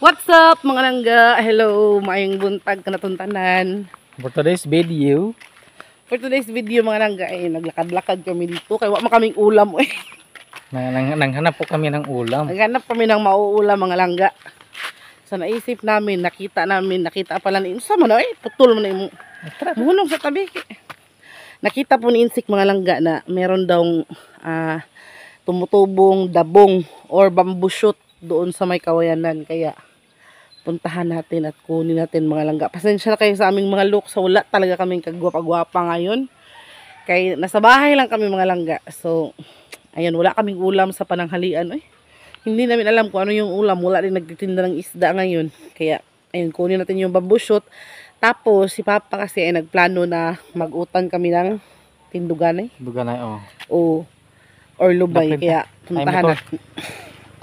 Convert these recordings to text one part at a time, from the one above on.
What's up mga langga? Hello, maayong buntag kanatuntanan. For today's video Mga langga naglakad-lakad kami dito kaya wala kaming ulam nanghanap po kami ng ulam. Naghanap kami ng mauulam mga langga. So naisip namin, nakita pala ni Insa man putol mo na yung muhunong sa tabi. Nakita po ni Insik mga langga na meron daw tumutubong dabong or bamboo shoot doon sa may kawayanan, kaya puntahan natin at kunin natin mga langga. Pasensya na kayo sa aming mga looks, so wala talaga kaming kagwapa-gwapa ngayon. Kaya nasa bahay lang kami mga langga. So, ayan, wala kaming ulam sa pananghalian. Hindi namin alam kung ano yung ulam. Wala rin nagtitinda ng isda ngayon. Kaya, ayun, kunin natin yung bamboo shoot. Tapos, si Papa kasi ay nagplano na mag-utang kami ng tindugan Duganay, o or lubay. Kaya, puntahan Ay, natin.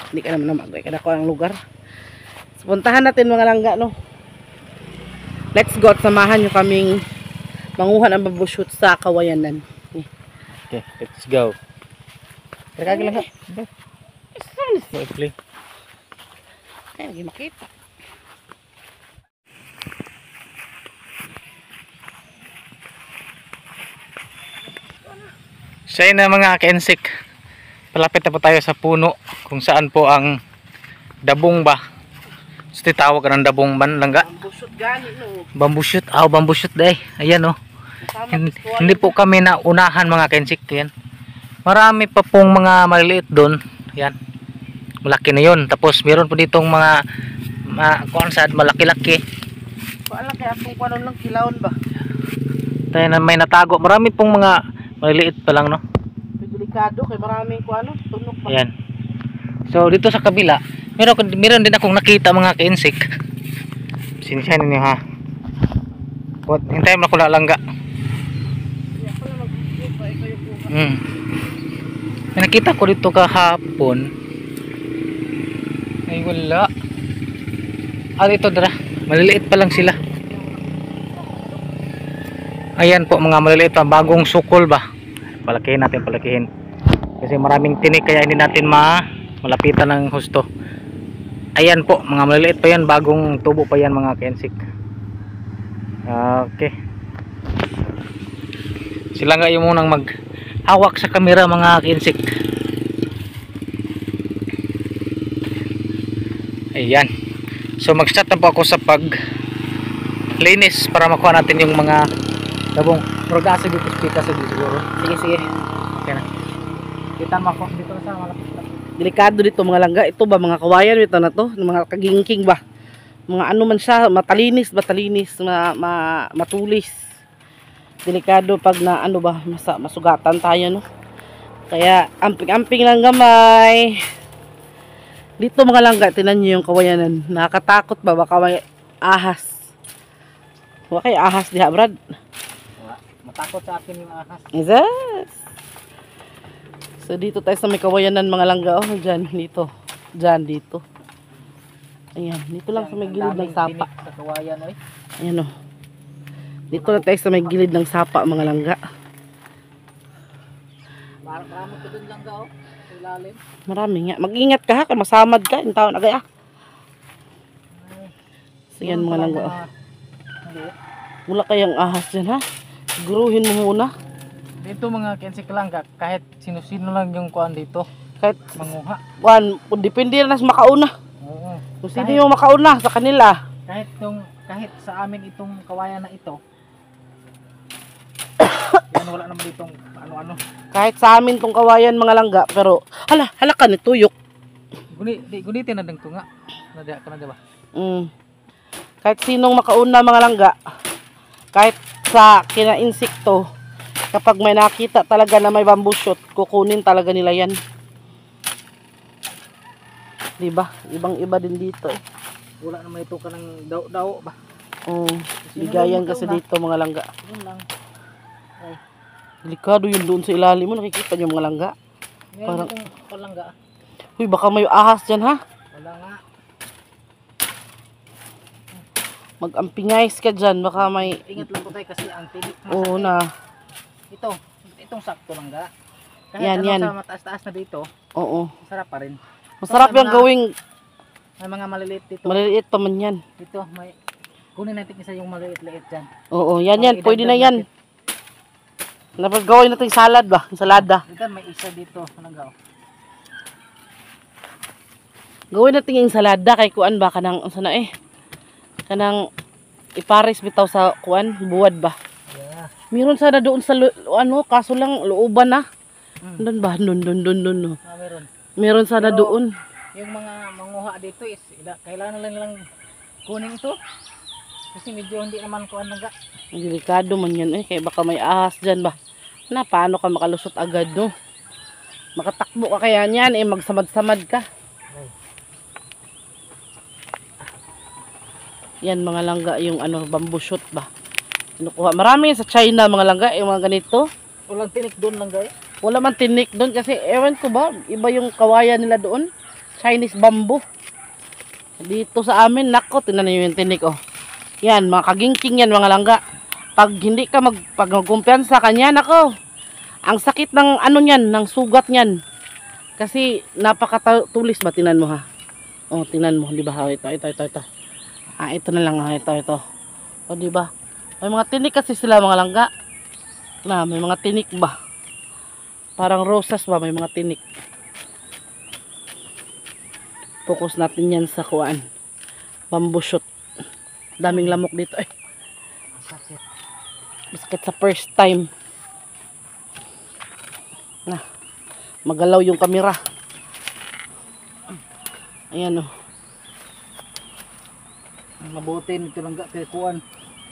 Hindi ka naman mag-uwi ka na ko ang lugar. So, puntahan natin mga langga, no? Let's go at samahan nyo kaming manguha ng bamboo shoot sa kawayanan. Okay, let's go. Tara lang ha. Play. Ay, lagi makita. So yun na mga ka-insik, palapit na po tayo sa puno kung saan po ang dabong ba. So titawag ka ng dabong ban langga. Bamboo shoot gani, no? Bamboo shoot, bamboo shoot day. Ayan Hindi po kami na unahan mga ka-insik. Yan. Marami pa pong mga maliliit doon. Yan. Malaki na yun. Tapos meron po ditong mga konsad malaki-laki. Paala kaya kung ano lang kilawon ba? Tayo na may natago. Marami pong mga maliliit pa lang, no? Delikado kay maraming kuano, tunok pa. Ayan. So dito sa kabila, meron din akong nakita mga ka-insik. Sinisya ninyo ha. Hintayin mo na kula langga. May nakita ko dito kahapon. Ay wala. Dito dara. Maliliit pa lang sila. Ayan po mga maliliit pa, bagong sukol ba. Palakihin natin, palakihin. Kasi maraming tinik kaya hindi natin malapitan ng husto. Ayan po, mga maliliit pa yan, bagong tubo pa yan mga ka-insik. Okay. Sila nga yung munang maghawak sa kamera mga ka-insik. Ayan. So mag-start na po ako sa paglinis para makuha natin yung mga dabong. Pero gasa dito, spika sa dito siguro. Sige. Okay na. Kita mo ako dito sa malapit. Delikado dito mga langga. Ito ba mga kawayan ito na to? Mga kagingking ba? Mga ano man siya, matalinis, matulis. Delikado pag na ano ba, masugatan tayo, no? Kaya amping-amping lang gamay. Dito mga langga, tinan nyo yung kawayanan. Nakakatakot ba? Baka may ahas. Baka may ahas diha, Brad. Matakot sa akin yung ahas. Yes. So dito tayo sa may kawayanan mga langga. Dyan, dito. Dyan, dito. Ayan, dito lang sa may gilid ng sapa. Sa kawayan, Ayan dito lang tayo sa may gilid ng sapa mga langga. Marami ko dun langga, sa ilalim. Marami nga. Mag-ingat ka ha, kung masamad ka. Yung taon agay So yan mga langga. Wala kayang ahas dyan ha. Siguruhin mo muna. Dito mga ka-insik langga, kahit sino-sino lang yung kuan dito. Kahit manguha. Depende na sa makauna. Oo. Kung sino yung makauna sa kanila. Kahit sa amin itong kawayan na ito. Yan, wala naman ditong ano-ano. Kahit sa amin tong kawayan mga langga, pero hala ka ni tuyok. Gunitin na dang tunga. Nadiya ka na, diba? Kahit sinong makauna mga langga, kahit sa kina-insekto, kapag may nakita talaga na may bamboo shoot, kukunin talaga nila yan. Diba? Ibang-iba din dito Wala naman ito ka ng daw ba? Bigayan kasi dito mga langga. Yun lang. Ay. Delikado yun doon sa ilalim mo. Nakikita niyo mga langga. Parang palangga. Huy, baka may ahas dyan ha. Wala nga. Mag-ampingais ka dyan. Baka may... Ingat lang po tayo kasi ang tinik. Oo na. Itong sakto langga. Kahit Yan. sa mataas-taas na dito. Oo. Masarap pa rin. Masarap yung gawing May mga maliliit dito. Maliliit pa man yan. Dito, may kunin natin isa yung maliit-liit dyan. Oo, yan yan. Para Pwede na idagdag yan. Dapat gawin natin salad ba? Salada. Dito may isa dito. Anong gaw? Gawin natin yung salada kay kuan ba kanang sana kanang ipares bitaw sa kuan buwad ba. Yeah. Meron sana doon sa ano kaso lang looban na. Mm. Doon ba? Doon. No. Meron. Meron sana Pero, doon. Yung mga manguha dito is kailangan lang nilang kunin ito. Kasi medyo hindi naman kuan naga. Delikado man yan kaya baka may ahas dyan ba. Na paano ka makalusot agad no? Makatakbo ka kaya niyan magsamad-samad ka. Yan mga langga yung ano bamboo shoot ba. Kinukuha. Marami sa China mga langga yung mga ganito. Walang tinik doon lang guys. Wala man tinik doon kasi ewan ko ba iba yung kawayan nila doon. Chinese bamboo. Dito sa amin nako tingnan niyo yung tinik oh. Yan mga kagingking yan mga langga. Pag hindi ka magkumpiyansa kanya nako. Ang sakit ng ano niyan, ng sugat niyan. Kasi napakatulis ba tingnan mo ha. Oh, tingnan mo, di ba? Ito. Ito na lang ito. O di ba? May mga tinik kasi sila mga langga. Na, may mga tinik ba? Parang rosas ba may mga tinik. Focus natin yan sa kuan. Bamboo shoot. Daming lamok dito Sakit. Masakit sa first time. Na. Magalaw yung kamera. Ayan oh. Mabuti nito lang kay kuan.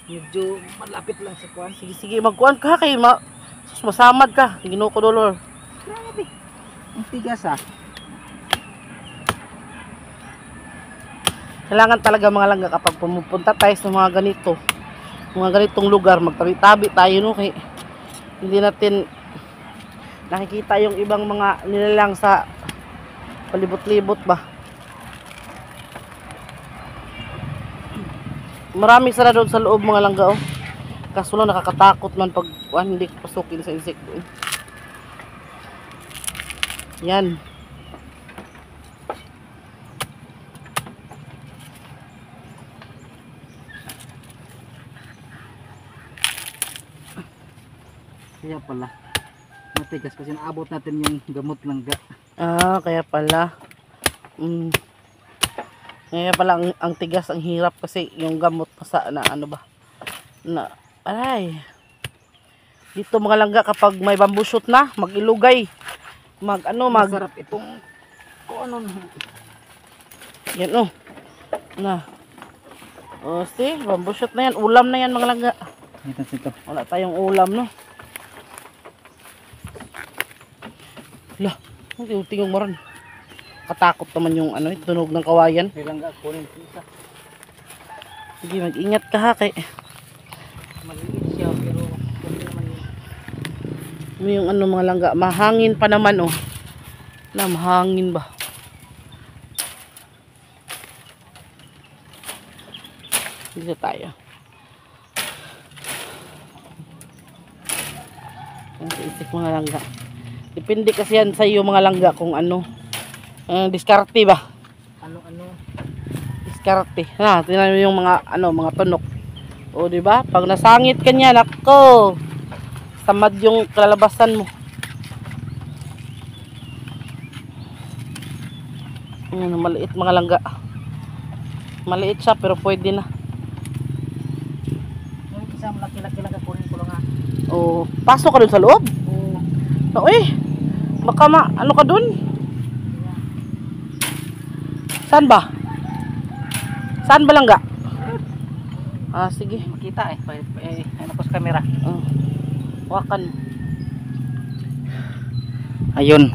Medyo malapit lang sa kuan. Sige, magkuhan ka kay masamad ka. Ginoo ko dolor. Grabe. Ang tigas ah. Kailangan talaga mga langga kapag pumupunta tayo sa mga ganito. Mga ganitong lugar, magtabi-tabi tayo no kay hindi natin nakikita yung ibang mga nilalang sa palibot-libot ba. Marami sana doon sa loob mga langga oh. Kaso lang nakakatakot man pag hindi pasukin sa insekto. Yan. Kaya pala matigas kasi naabot natin yung gamot langga. Kaya pala. Kaya pala ang tigas, ang hirap kasi yung gamot pa sa na ano ba. Na aray. Dito mga langga kapag may bamboo shoot na, mag-ilugay. Masarap itong kung ano. Yan oh. Na. Oh, see, bamboo shoot na yan. Ulam na yan mga langga. Ito. Wala tayong ulam no. Lah, hindi tingog mo rin. Katakot naman yung ano, tunog ng kawayan. Langga kunin isa. Sige, mag-ingat ka ha kay. Maliit siya pero hindi naman Yung ano mga langga, mahangin pa naman oh. Na mahangin ba? Dito tayo. Ang isip mga langga. Depende kasi yan sa iyo mga langga kung ano. Diskarte ba? ano Diskarte. Na, tingnan mo yung mga ano, mga tunok. O di ba? Pag nasangit ka niya, nako. Tamad yung kalalabasan mo. Maliit mga langga. Maliit siya pero pwede na. yung isang laki-laki lang kunin ko lang ah. O, pasok ka dun sa loob. Oh, Baka ano ka dun? Saan ba? Saan ba langga? Sige. makita ano ko sa camera. Wakan. Ayun.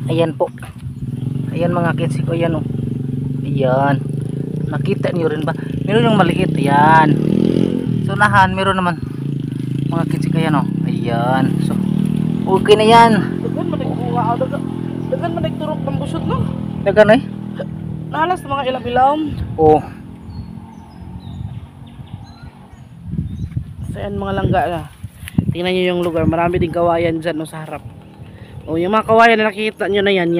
Ayan po. Ayan mga kids ko, ayan oh. Ayan. Nakita niyo rin ba? Meron yung maliit, ayan. So nahan, meron naman mga kids ko, ayan oh. Ayan. So okay na yan. Dagan man dagan man nagturok ng busot no. Dagan eh. Nahalas mga ilang-ilang. Oh. So yan mga langga na. Tingnan nyo yung lugar. Marami din kawayan dyan no, sa harap. O yung mga kawayan na nakikita nyo na yan.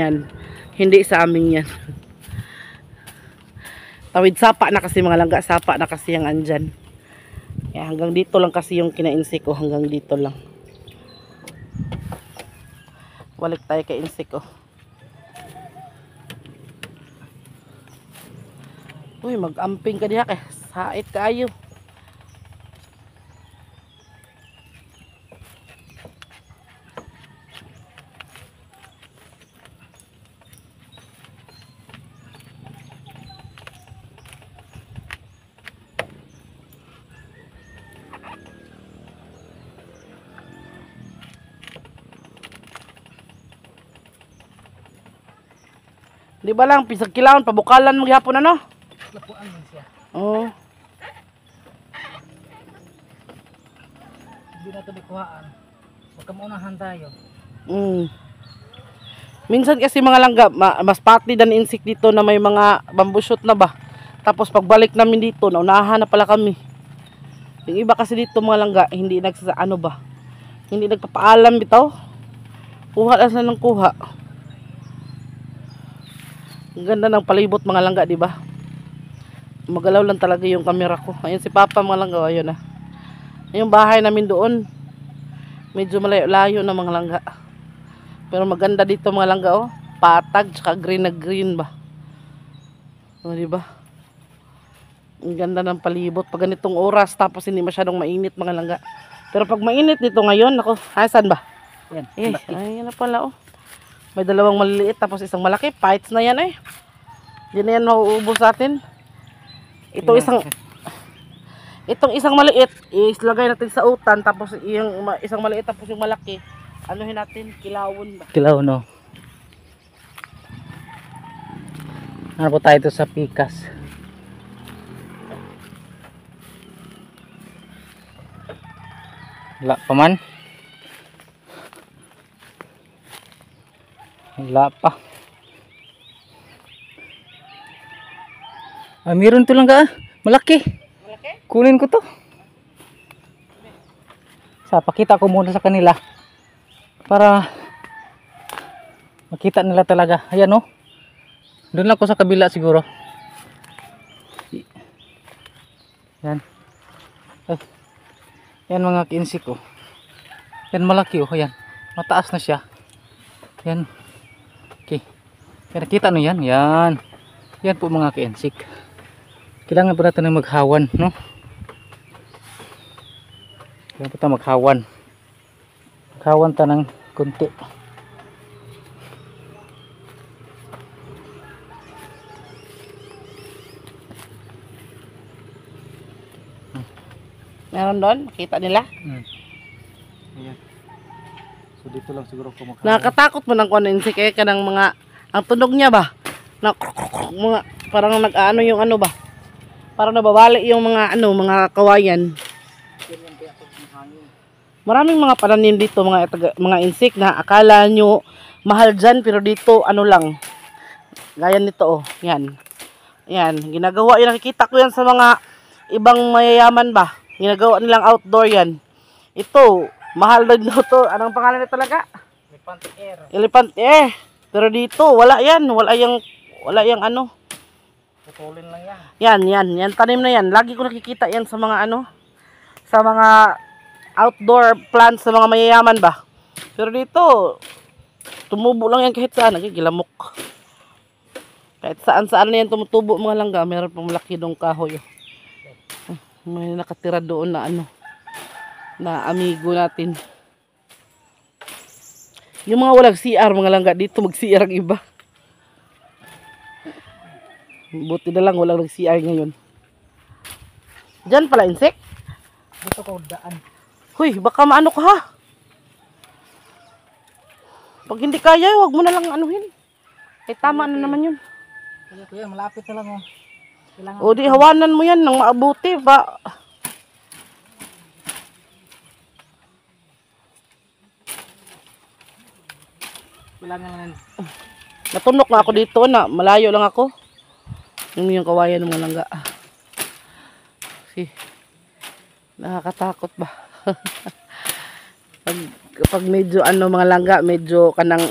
Hindi sa amin yan. Tawid sapa na kasi mga langga, sapa na kasi yung andyan. Kaya hanggang dito lang kasi yung kina-insik ko, hanggang dito lang. Balik tayo kay insik ko. Uy, mag-amping ka diha kay sait kaayo. Di ba lang, pisag kilawon, pabukalan mo gihapon ano? Lapuan man siya. Oo. Hindi na ito bikuhaan. Huwag ka maunahan tayo. Minsan kasi mga langga, mas pati dan insik dito na may mga bamboo shoot na ba. Tapos pagbalik namin dito, naunahan na pala kami. Yung iba kasi dito mga langga, hindi ano ba? Hindi nagpapaalam bitaw. Kuha lang sila ng kuha. Ang ganda ng palibot mga langga, di ba? Magalaw lang talaga yung camera ko. Ayun si Papa mga langga, ayun na. Yung bahay namin doon, medyo malayo-layo na mga langga. Pero maganda dito mga langga, oh. Patag, tsaka green na green ba. O, di ba? Ang ganda ng palibot. Pag ganitong oras, tapos hindi masyadong mainit mga langga. Pero pag mainit dito ngayon, ako, saan ba? Yan. Ayan na pala, oh. May dalawang maliliit, tapos isang malaki. Fights na yan, eh. Hindi na yan mauubos sa atin. Itong isang maliit, islagay natin sa utan, tapos yung isang maliit, tapos yung malaki, anuhin natin, kilawon ba? Kilaw, no? Ano po tayo ito sa pikas? Wala pa man. Wala pa. Ah, meron to lang ka. Malaki. Malaki? Kunin ko to. Pakita ko muna sa kanila. Para makita nila talaga. Ayan, oh. Doon lang ako sa kabila siguro. Yan. Ay. Yan mga kinsik, oh. Yan malaki, oh. Ayan. Mataas na siya. Yan. Okay. Kaya nakita nyo yan. Yan. Yan po mga kinsik. Kailangan po natin na maghawan, no? Kailangan po tayo maghawan. Maghawan tayo ng kunti. Meron doon? Makita nila? Ayan. So dito lang siguro ako maghawan. Nakakatakot mo ng kuwan insik, eh. Kanang mga, ang tunog niya ba? Na, mga, parang nag-ano yung ano ba? Parang nababali yung mga ano, mga kawayan. Maraming mga pananim dito, mga insik na akala nyo mahal dyan, pero dito ano lang. Gaya nito, oh. Yan. Yan, ginagawa yun, nakikita ko yan sa mga ibang mayayaman ba. Ginagawa nilang outdoor yan. Ito, mahal din to. Anong pangalan nito talaga? Elephant air. Elephant air. Pero dito, wala yan. Wala yung ano. Putulin lang yan. Yan, tanim na yan. Lagi ko nakikita yan sa mga ano, sa mga outdoor plants sa mga mayayaman ba. Pero dito, tumubo lang yan kahit saan. Nagigilamok. Kahit saan na yan tumutubo mga langga. Meron pang malaki dong kahoy. May nakatira doon na ano, na amigo natin. Yung mga walang CR mga langga, dito mag-CR ang iba. Buti na lang walang nag-CR ngayon. Diyan pala insek. Dito ko daan. Huy, baka maano ka ha. Pag hindi kaya, wag mo na lang anuhin. Eh tama na naman yun. Kuya, malapit na lang, oh. Kailangan O di hawanan mo yan nang maabuti ba. kailangan Natunok na ako dito na malayo lang ako. Yung kawayan ng mga langga. Nakakatakot ba? pag medyo ano mga langga, medyo kanang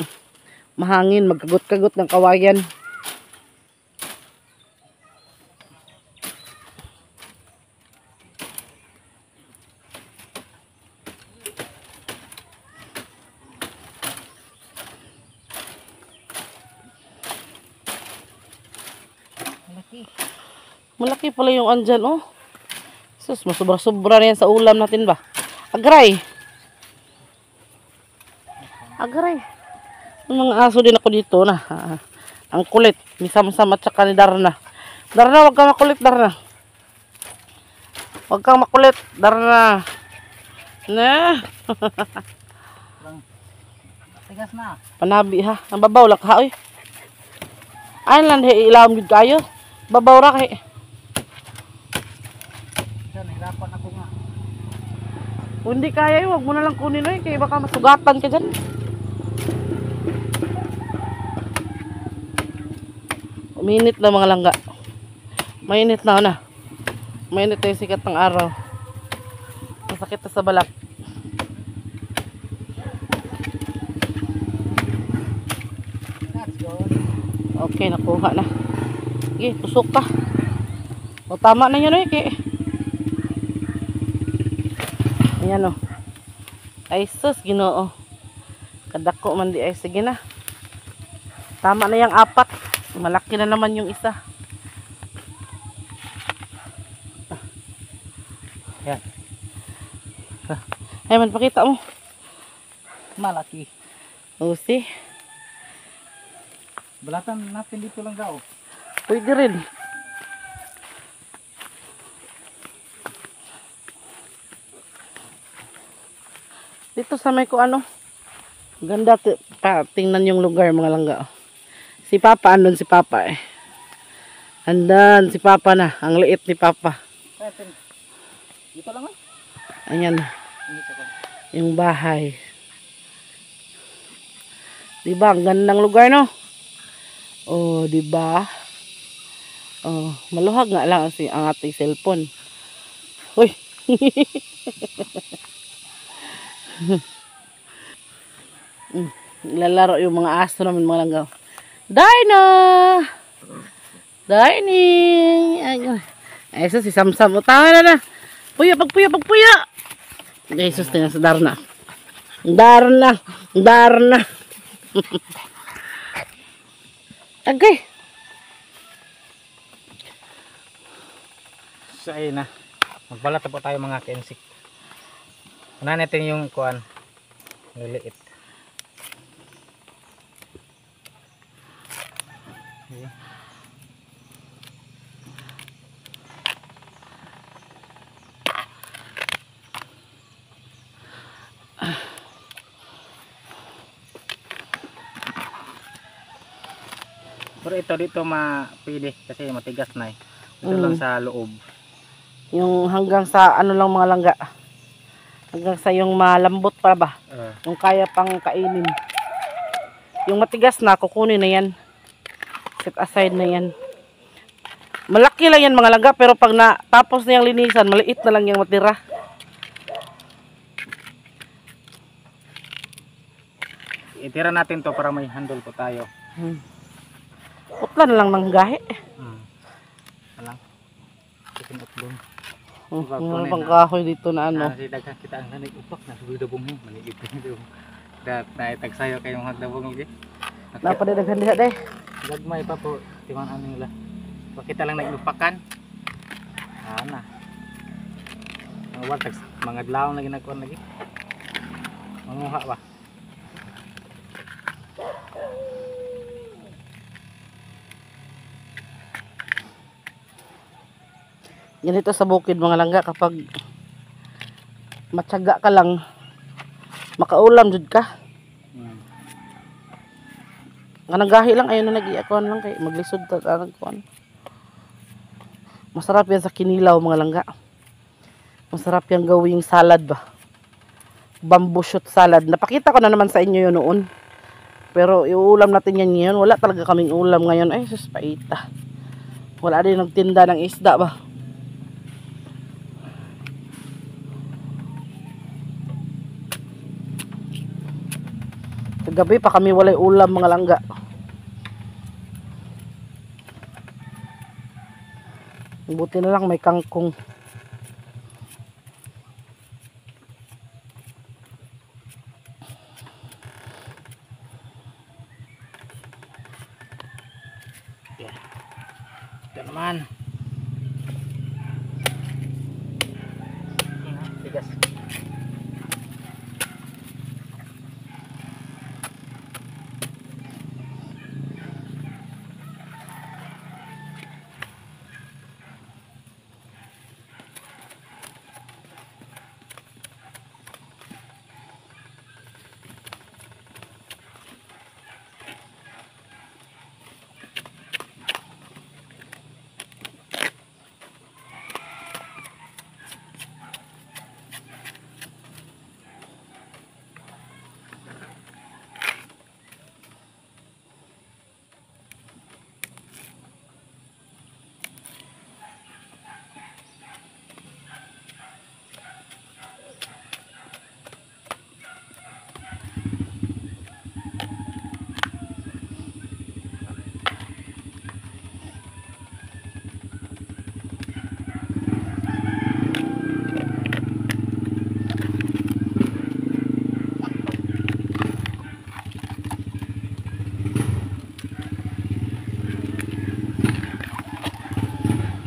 mahangin, magkagot-kagot ng kawayan. Malaki pala yung andyan, oh. Sus, masubra-subra na yan sa ulam natin ba? Agray! Agray! Yung mga aso din ako dito na. Ang kulit. Ni Samsam at saka ni Darna. Darna, wag kang makulit, Darna. Wag kang makulit, Darna. Na. Tigas na. Panabi ha. Ang babaw lang ha, oy. Ay lang, ilawam yun kayo. Babaw ra kay. Nahirapan ako nga. Kung hindi kaya, wag mo na lang kunin oy. Kaya baka masugatan ka dyan. Uminit na mga langga. Mainit na. Mainit na yung sikat ng araw. Masakit na sa balak. Okay, nakuha na. Sige, tusok ka. O, tama na yun, eh. Ayan, o. Ay, sus, Ginoo. Kadako man di ay. Sige na. Tama na yung 4. Malaki na naman yung isa. Yan. Ay, man, pakita mo. Malaki. O, see? Balatan natin dito lang daw. Pwede rin. Dito sa may ko ano. Ganda. Tingnan yung lugar mga langga. Si Papa, andun si Papa eh. Andan si Papa na. Ang liit ni Papa. Dito lang ah. Ayan. Yung bahay. Diba? Ang ganda ng lugar no? Oh, diba? Oh, maluhag nga lang ang ating cellphone. Uy. Lalaro yung mga aso naman mga langgaw. Dina! Dining! Ay, sus, si Samsam. O, tama na. Puya, pagpuya. Ay, sus, tingnan sa Darna. Darna. Okay. So, ayun na. Magbalat na po tayo mga kensik. Unahin natin yung kuan. Liliit. Okay. Pero ito dito mapili kasi matigas na eh. Ito lang sa loob. Yung hanggang sa ano lang mga langga. Hanggang sa yung malambot pa ba? Yung kaya pang kainin. Yung matigas na, kukunin na yan. Set aside na yan. Malaki lang yan mga langga, pero pag tapos na yung linisan, maliit na lang yung matira. Itira natin to para may handle po tayo. Putla na lang ng gahe. Alang. Chicken utlong. Meron pang kahoy dito na ano. Si daghan kita ang nanig upak na suwi dabong mo. Manigit dito. Naitag sayo kayong hagdabong lagi. Napadaghan diha day. Gagmay pa po. Timang ano nila. Pakita lang naglupakan. Ana. Ang wartag mga adlaw na ginagkuan lagi. Manguha ba? Ganito sa bukid mga langga, kapag matyaga ka lang, makaulam jud ka. Kanang gahi lang, ayun na nag-iakuan lang kay maglisod ta kuan. Masarap yan sa kinilaw mga langga. Masarap yan gawing salad ba. Bamboo shoot salad. Napakita ko na naman sa inyo yun noon. Pero iuulam natin yan ngayon. Wala talaga kaming ulam ngayon. Ay, sus, paita. Wala din nagtinda ng isda ba. Kagabi pa kami walay ulam mga langga. Buti na lang may kangkong. Yeah. Ito naman. Tigas.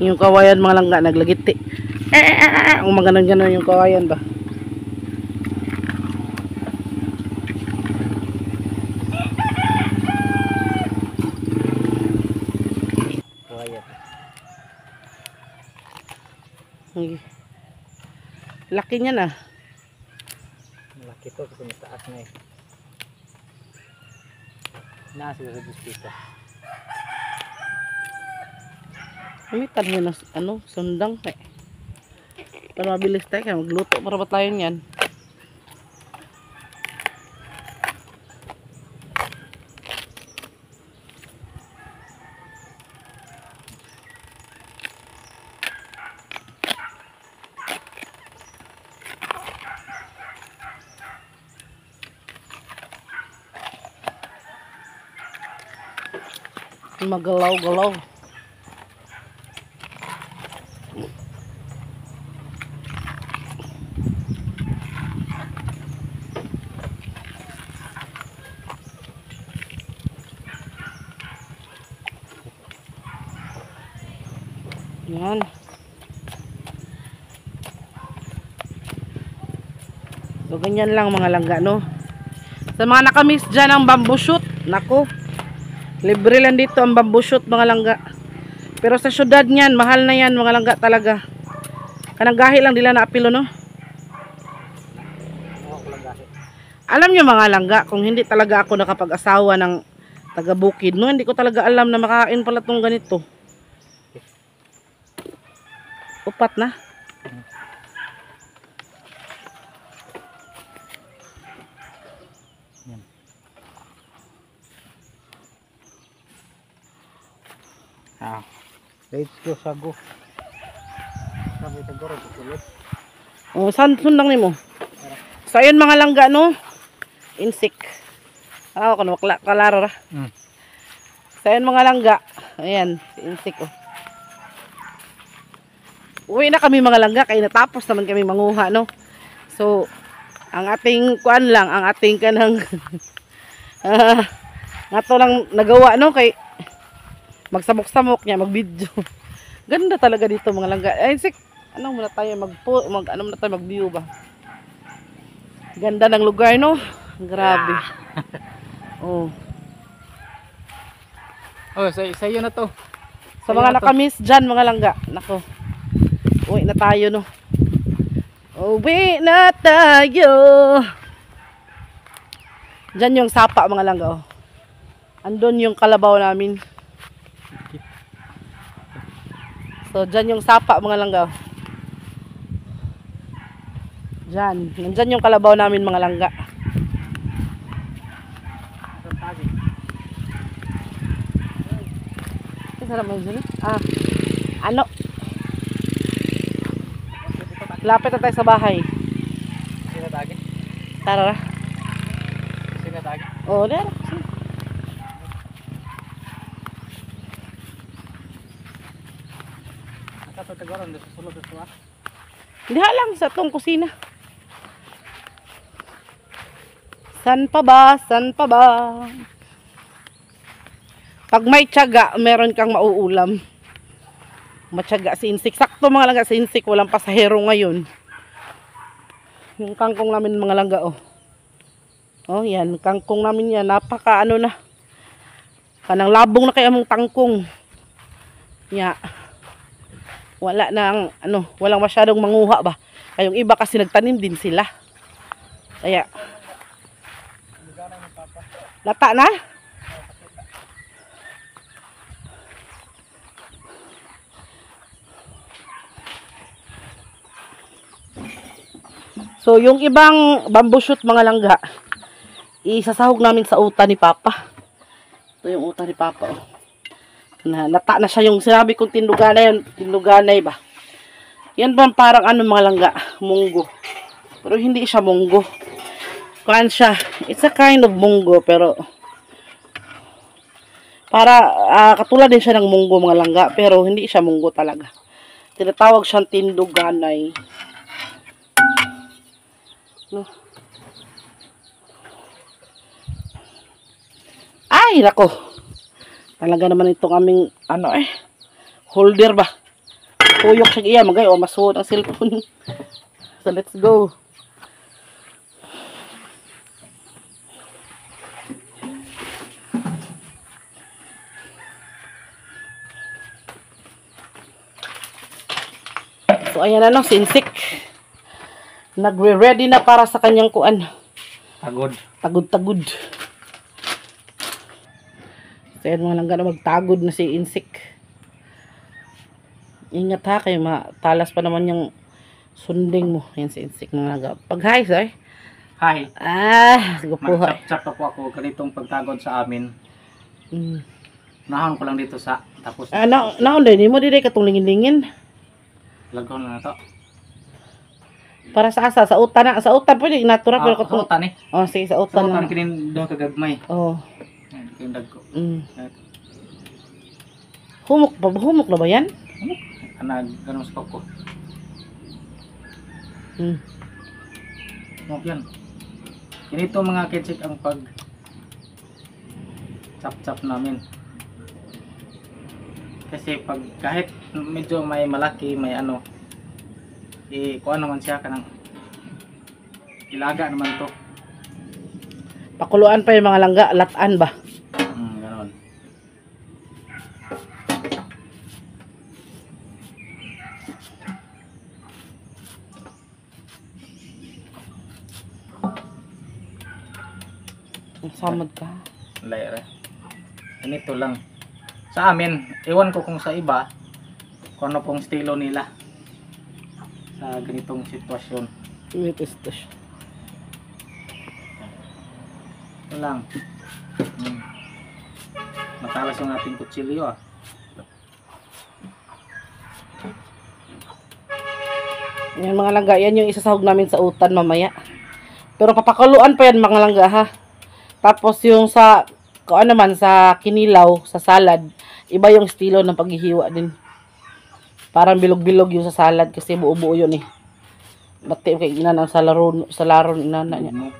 Yung kawayan mga langga naglagiti. Kung maganon-ganon yung kawayan ba. Kawayan. Laki niya na. Malaki to kasi mataas na eh. Nasa sa despisa. Kamitan niya na ano, sundang eh. Para mabilis tayo kaya magluto para ba tayo niyan. Magalaw-galaw. Yan. So ganyan lang mga langga no. Sa mga nakamiss dyan ang bamboo shoot, nako. Libre lang dito ang bamboo shoot mga langga. Pero sa syudad niyan, mahal na yan mga langga talaga. Kanang gahi lang nila na apilo no. Alam nyo mga langga, kung hindi talaga ako nakapag-asawa ng taga-bukid no, hindi ko talaga alam na makakain pala tong ganito. Upat na. Yan. Ah. Let's go sago. Sabi siguro tutuloy. Oh, saan sundang nimo? So ayun mga langga no. Insik. Ako kuno kalara ra. So ayun mga langga. Ayan, insik oh. Uwi na kami mga langga kaya natapos naman kami manguha no. So ang ating kuan lang, ang ating kanang ngato lang nagawa no kay magsamok-samok niya, mag-video. Ganda talaga dito mga langga. Ay sik, ano muna tayo ano muna tayo mag-view ba. Ganda ng lugar no. Grabe. Oh. Oh, sa iyo na to. Sa mga nakamiss dyan mga langga. Nako. Uwi na tayo no. Uwi na tayo. Dyan yung sapa mga langga oh. Andun yung kalabaw namin. So dyan yung sapa mga langga oh. Dyan. Nandyan yung kalabaw namin mga langga. Sarap mo dyan. Ah. Ano? Lapit na tayo sa bahay. Sino tagi? Tara. Sino tagi? Oh, there. Nakatatagoran sa sulod ito ah. Diha lang sa tong kusina. San pa ba? San pa ba? Pag may tiyaga, meron kang mauulam. Matyaga si insik. Sakto mga langga si insik. Walang pasahero ngayon. Yung kangkong namin mga langga, oh. Oh, yan. Kangkong namin yan. Napaka ano na. Kanang labong na kaya mong tangkong. Ya. Wala nang, ano, walang masyadong manguha ba. Kayong iba kasi nagtanim din sila. Kaya. Lata na? So, yung ibang bamboo shoot mga langga, isasahog namin sa uta ni Papa. Ito yung uta ni Papa, oh. Lata na siya yung sinabi kong tinduganay, tinduganay ba? Yan ba parang ano mga langga, munggo. Pero hindi siya munggo. Kuan siya, it's a kind of munggo, pero para katulad din siya ng munggo mga langga, pero hindi siya munggo talaga. Tinatawag siyang tinduganay. No. Ay, nako. Talaga naman itong aming, ano holder ba? Tuyok siya iya, magay, o masuot ang cellphone. So, let's go. So, ayan na no, si Insik. Nagre-ready na para sa kanyang kuan. Tagod. Tagod-tagod. So, yan mga langga na magtagod na si Insik. Ingat ha, kayo matalas pa naman yung sunding mo. Yan si Insik mga langga. Pag-hi, sir. Hi. Gupuha. Mag-chap-chap po ako ganitong pagtagod sa amin. Nahon ko lang dito sa tapos. Naon din, mo din katong lingin-lingin. Lagaw na to. Para sa asa, sa utan na. Sa utan pwede, natural. pero Sa katong, utan eh. oh, sige, sa Sa utan utan na. kinin doon kagagmay. Oh. Yan, kindag ko. Humok na ba yan? Ganun sa ko. Yan. Ganito mga kitsik ang pag chap-chap namin. Kasi pag kahit medyo may malaki, may ano, kuha naman siya kanang ilaga naman to. Pakuluan pa yung mga langga, lataan ba? Ganon. Samad ka. Layer. Ganito lang. Sa amin, ewan ko kung sa iba, kung ano pong estilo nila sa ganitong sitwasyon. Wait, is this? Ito lang. Matalas yung ating kutsilyo ah. Yan mga langga, yan yung isasahog namin sa utan mamaya. Pero papakuluan pa yan mga langga ha. Tapos yung sa, kung ano man, sa kinilaw, sa salad, iba yung estilo ng paghihiwa din. Parang bilog-bilog yung sa salad kasi buo-buo yun eh. Bati kay inana sa laron inana niya.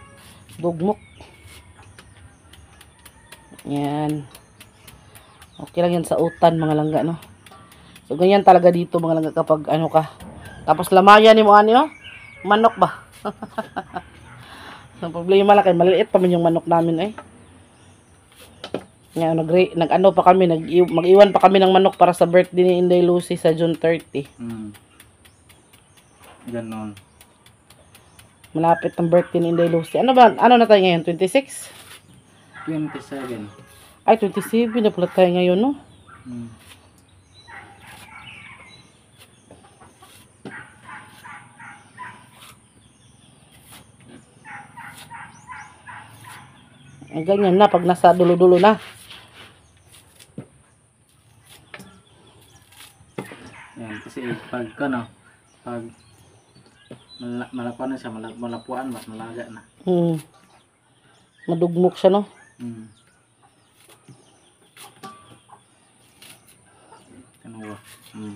Dugmok. Yan. Okay lang yan sa utan mga langga no. So ganyan talaga dito mga langga kapag ano ka. Tapos lamayan ni mo ano, manok ba? Ang problema lang kay maliit pa man yung manok namin eh. Ngayon nag-ano pa kami, mag-iwan pa kami ng manok para sa birthday ni Inday Lucy sa June 30. Ganon. Malapit ang birthday ni Inday Lucy. Ano ba? Ano na tayo ngayon? 26? 27. Ay, 27 na pala tayo ngayon, no? Ang ganyan na pag nasa dulo-dulo na. Yan, kasi pag ano, pag malapuan na siya, malapuan, mas malaga na. Madugmok siya, no? Hmm. Ano ba? Hmm.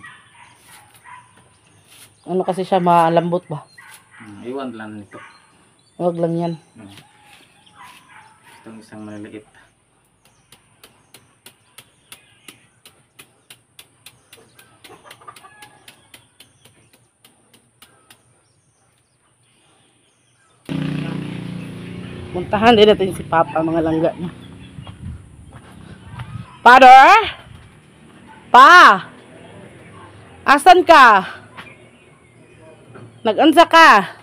Ano kasi siya, malambot ba? Iwan lang nito. Huwag lang yan. Itong isang maliliit. Puntahan din natin si Papa, mga langga niya. Father? Pa! Asan ka? Nag-ansa ka?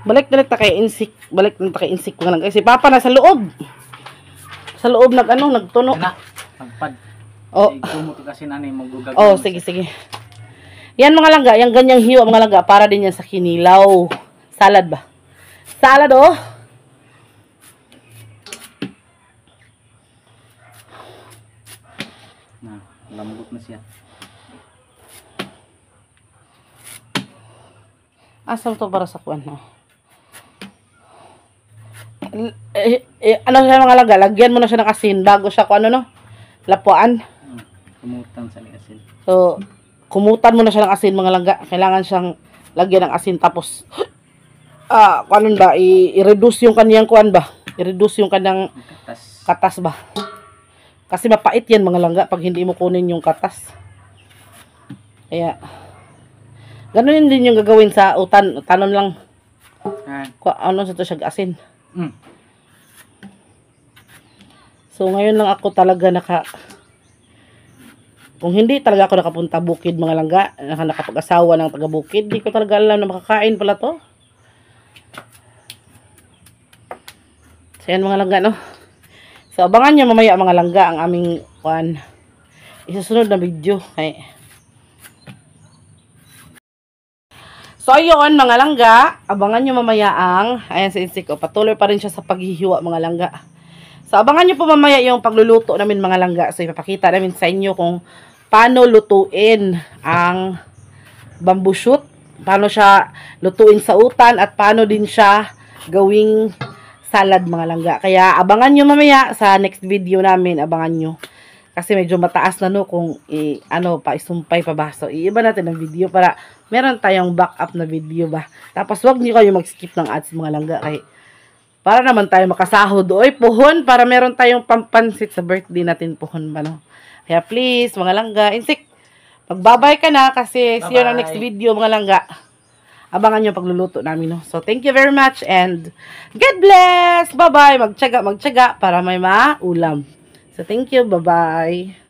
Balik ta kay insik. Balik na kay insik mga langga. Si Papa nasa loob. Sa loob nagtuno. Na, pagpad. Oh. Kumot kasi nanay magugag. Oh, sige, sige. Yan mga langga, yung ganyang hiwa mga langga, para din yan sa kinilaw. Salad ba? Salad, oh. Na, lambot na siya. Asa to para sa kuwan, oh. Ano siya mga langga, lagyan mo na siya ng asin bago siya kung ano, no? Lapuan. Kumutan sa asin. So, kumutan mo na siya ng asin mga langga. Kailangan siyang lagyan ng asin tapos kuanon ba, i-reduce yung kaniyang kuan ba? I-reduce yung kaniyang katas ba? Kasi mapait yan mga langga pag hindi mo kunin yung katas. Kaya ganun din yung gagawin sa utan, tanon lang. Ano sa to siya asin. So ngayon lang ako talaga kung hindi talaga ako nakapunta bukid mga langga, nakapag-asawa ng taga bukid, di ko talaga alam na makakain pala to. So yan mga langga, no? So abangan nyo mamaya mga langga ang aming isusunod na video. Okay. So ayun mga langga, abangan nyo mamaya ayan si Insik, patuloy pa rin siya sa paghihiwa mga langga. So abangan nyo po mamaya yung pagluluto namin mga langga. So ipapakita namin sa inyo kung paano lutuin ang bamboo shoot, paano siya lutuin sa utan, at paano din siya gawing salad mga langga. Kaya abangan nyo mamaya sa next video namin, abangan nyo. Kasi medyo mataas na no kung isumpay pa ba. So iiba natin ang video para meron tayong backup na video ba. Tapos wag niyo kayo mag-skip ng ads mga langga. Kaya para naman tayo makasahod. Oy, puhon para meron tayong pampansit sa birthday natin, puhon ba no. Kaya please mga langga, Insik, magbabay ka na kasi see you on next video mga langga. Abangan nyo pagluluto namin, no? So, thank you very much and God bless! Bye-bye! Magtyaga para may maulam. So, thank you. Bye-bye!